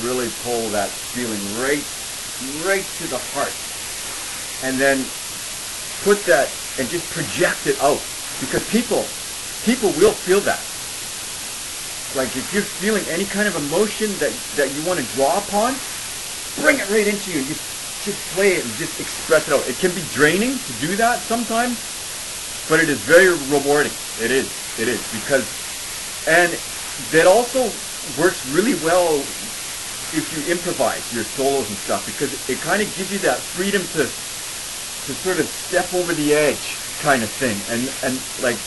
really pull that feeling right to the heart, and then put that and just project it out, because people will feel that. Like if you're feeling any kind of emotion that you want to draw upon, bring it right into you. Just play it and just express it out. It can be draining to do that sometimes, but it is very rewarding. It is because, and that also works really well if you improvise your solos and stuff, because it kind of gives you that freedom to sort of step over the edge kind of thing, and like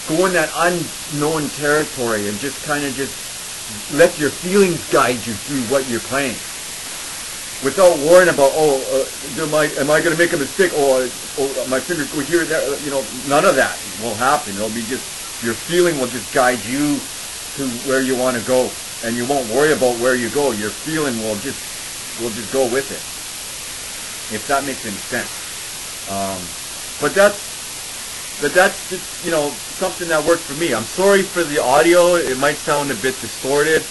go in that unknown territory and just kind of just let your feelings guide you through what you're playing, without worrying about, am I going to make a mistake? My fingers go here and there. None of that will happen. It'll be just, your feeling will just guide you to where you want to go, and you won't worry about where you go. Your feeling will just go with it, if that makes any sense. But that's just, something that worked for me. I'm sorry for the audio. It might sound a bit distorted.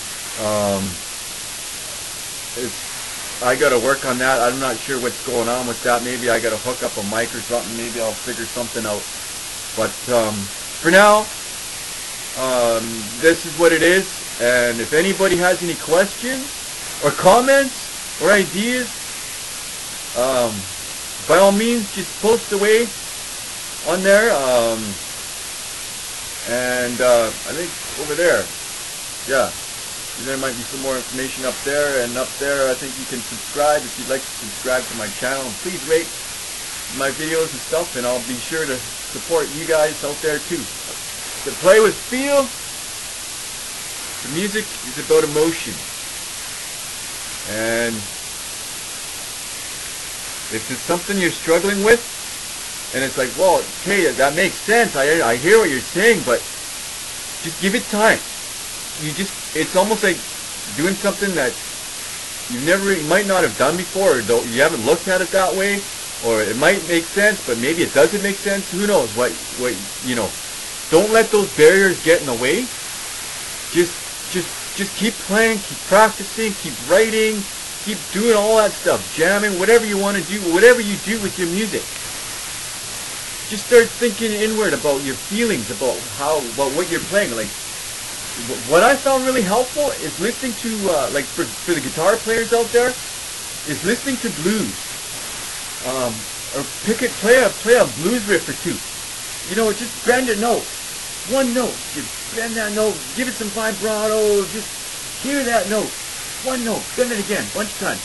I got to work on that. I'm not sure what's going on with that. Maybe I got to hook up a mic or something. Maybe I'll figure something out. But for now, this is what it is. And if anybody has any questions or comments or ideas, by all means, just post away on there. I think over there, yeah, there might be some more information up there, and up there I think you can subscribe if you'd like to subscribe to my channel, and please rate my videos and stuff, and I'll be sure to support you guys out there too. To play with feel, the music is about emotion, and if it's something you're struggling with, and it's like, well, okay, that makes sense, I hear what you're saying, but just give it time. It's almost like doing something that you might not have done before, or you haven't looked at it that way, or it might make sense, but maybe it doesn't make sense. Who knows what. Don't let those barriers get in the way. Just keep playing, keep practicing, keep writing, keep doing all that stuff, jamming, whatever you want to do, whatever you do with your music. Just start thinking inward about your feelings, about what you're playing. Like, what I found really helpful is listening to, like for the guitar players out there, is listening to blues. Or play a blues riff or two. Just bend a note. One note. Just bend that note. Give it some vibrato. Just hear that note. One note. Bend it again. Bunch of times.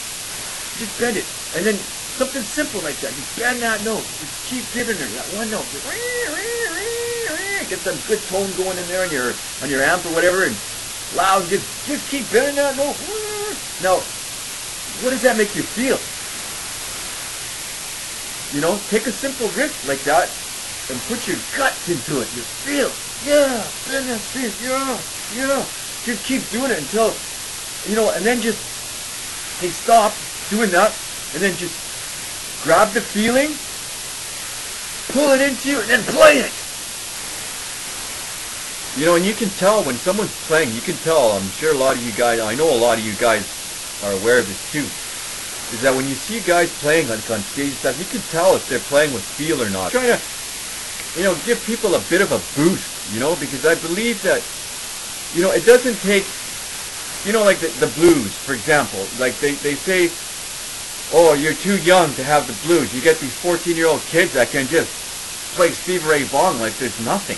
Just bend it. And then something simple like that. Just bend that note. Just keep giving her that one note. Just get some good tone going in there on your amp or whatever, and loud. Just keep bending that note. Now, what does that make you feel? Take a simple riff like that and put your guts into it. You feel, yeah, bend that feel, yeah. Just keep doing it until, and then just, hey, stop doing that, and then just grab the feeling, pull it into you, and then play it. And you can tell when someone's playing, you can tell, I'm sure a lot of you guys, I know a lot of you guys are aware of this too, is that when you see guys playing like on stage and stuff, you can tell if they're playing with feel or not. Trying to, give people a bit of a boost, because I believe that, it doesn't take, like the blues, for example, like they say, oh, you're too young to have the blues. You get these 14-year-old kids that can just play Stevie Ray Vaughan like there's nothing,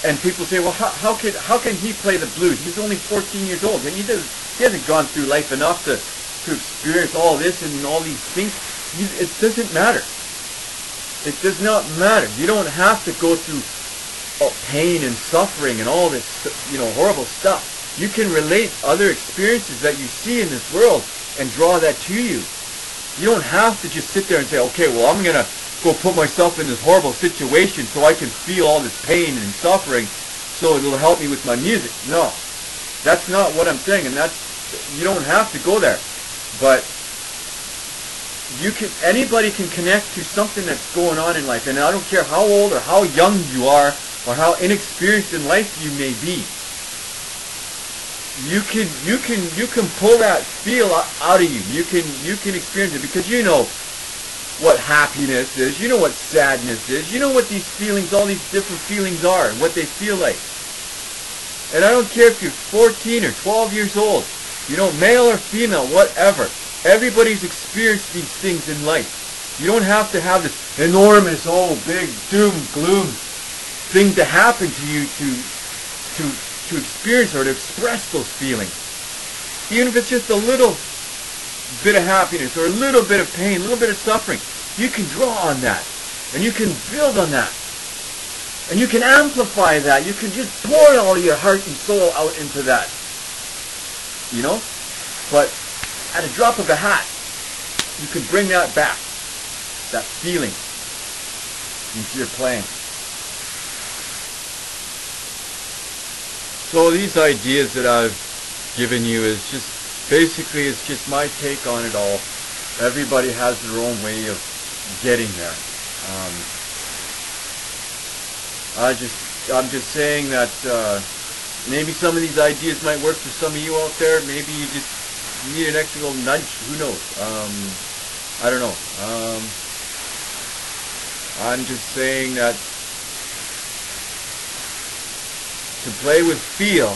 And people say, well, how can he play the blues? He's only 14 years old, and he hasn't gone through life enough to experience all this and all these things. It doesn't matter. It does not matter. You don't have to go through pain and suffering and all this, horrible stuff. You can relate other experiences that you see in this world and draw that to you. You don't have to just sit there and say, okay, well, I'm going to go put myself in this horrible situation so I can feel all this pain and suffering so it'll help me with my music. No, that's not what I'm saying, and you don't have to go there. But anybody can connect to something that's going on in life, and I don't care how old or how young you are or how inexperienced in life you may be. you can pull that feel out of you. You can experience it because you know what happiness is. You know what sadness is. You know what these feelings, all these different feelings are, and what they feel like. And I don't care if you're 14 or 12 years old, you know, male or female, whatever. Everybody's experienced these things in life. You don't have to have this enormous, big doom, gloom thing to happen to you to experience or to express those feelings. Even if it's just a little bit of happiness or a little bit of pain, a little bit of suffering, you can draw on that. And you can build on that. And you can amplify that. You can just pour all your heart and soul out into that. You know? But at a drop of a hat, you can bring that back. That feeling into your playing. So these ideas that I've given you is just, basically it's just my take on it all. Everybody has their own way of getting there. I'm just saying that maybe some of these ideas might work for some of you out there. Maybe you just need an extra little nudge. Who knows? I don't know. I'm just saying that to play with feel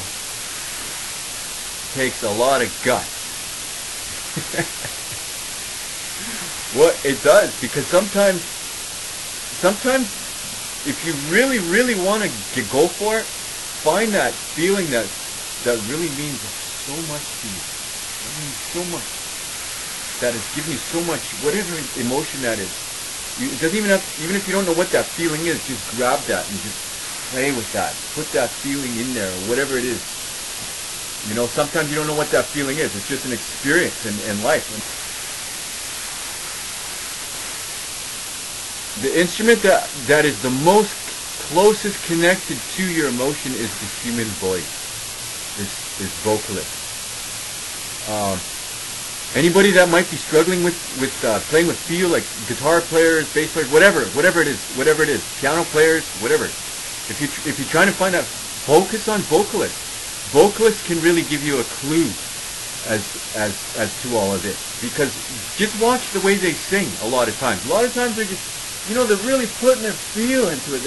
takes a lot of guts. What it does, because sometimes if you really want to go for it, find that feeling that really means so much to you. It means so much. That is giving you so much, whatever emotion that is. It doesn't even have, even if you don't know what that feeling is, just grab that and just play with that. Put that feeling in there, or whatever it is. You know, sometimes you don't know what that feeling is. It's just an experience in life. The instrument that is the most closest connected to your emotion is the human voice. Is vocalist. Anybody that might be struggling with playing with feel, like guitar players, bass players, whatever it is, piano players, whatever. If you're trying to find that, focus on vocalists. Vocalists can really give you a clue as to all of this, because just watch the way they sing. A lot of times they're just, you know, they're really putting their feel into it.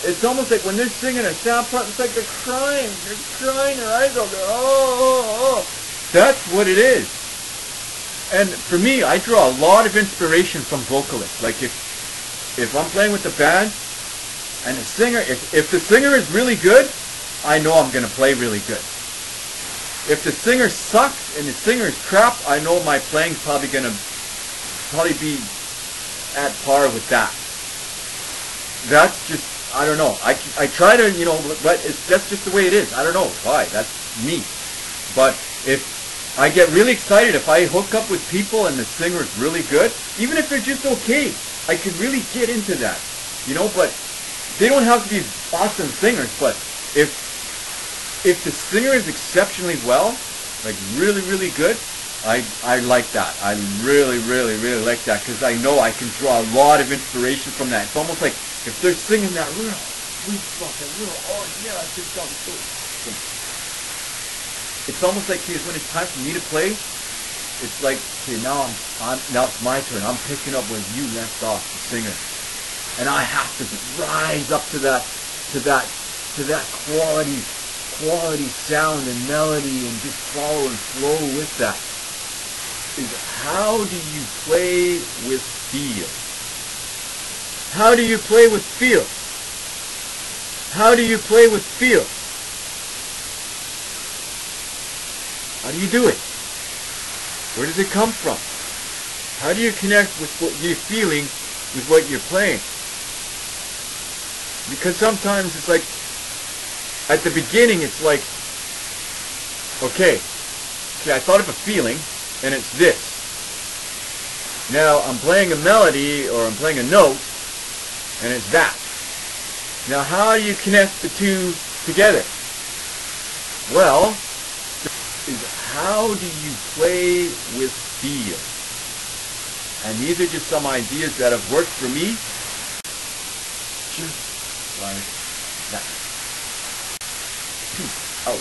It's almost like when they're singing a sound part, it's like they're crying. They're crying. Their eyes open. Oh. That's what it is. And for me, I draw a lot of inspiration from vocalists. Like if I'm playing with the band and the singer, if the singer is really good, I know I'm going to play really good. If the singer sucks and the singer is crap, I know my playing's probably be at par with that. That's just, I don't know. I try to, you know, but that's just the way it is. I don't know why. That's me. But if I get really excited if I hook up with people and the singer is really good, even if they're just okay, I could really get into that, you know. But they don't have to be awesome singers. But if the singer is exceptionally well, like really good, I like that. I really like that, because I know I can draw a lot of inspiration from that. It's almost like if they're singing that real sweet stuff, that real, oh yeah, I just got so awesome. It's almost like, when it's time for me to play, it's like, okay, now it's my turn. I'm picking up where you left off, the singer, and I have to rise up to that quality sound and melody, and just follow and flow with that. How do you play with feel? How do you play with feel? How do you play with feel? How do you do it? Where does it come from? How do you connect with what you're feeling with what you're playing? Because sometimes it's like, at the beginning it's like, okay, I thought of a feeling, and it's this. Now I'm playing a melody, or I'm playing a note, and it's that. Now how do you connect the two together? Well, how do you play with feel? And these are just some ideas that have worked for me. Just like that. Peace out.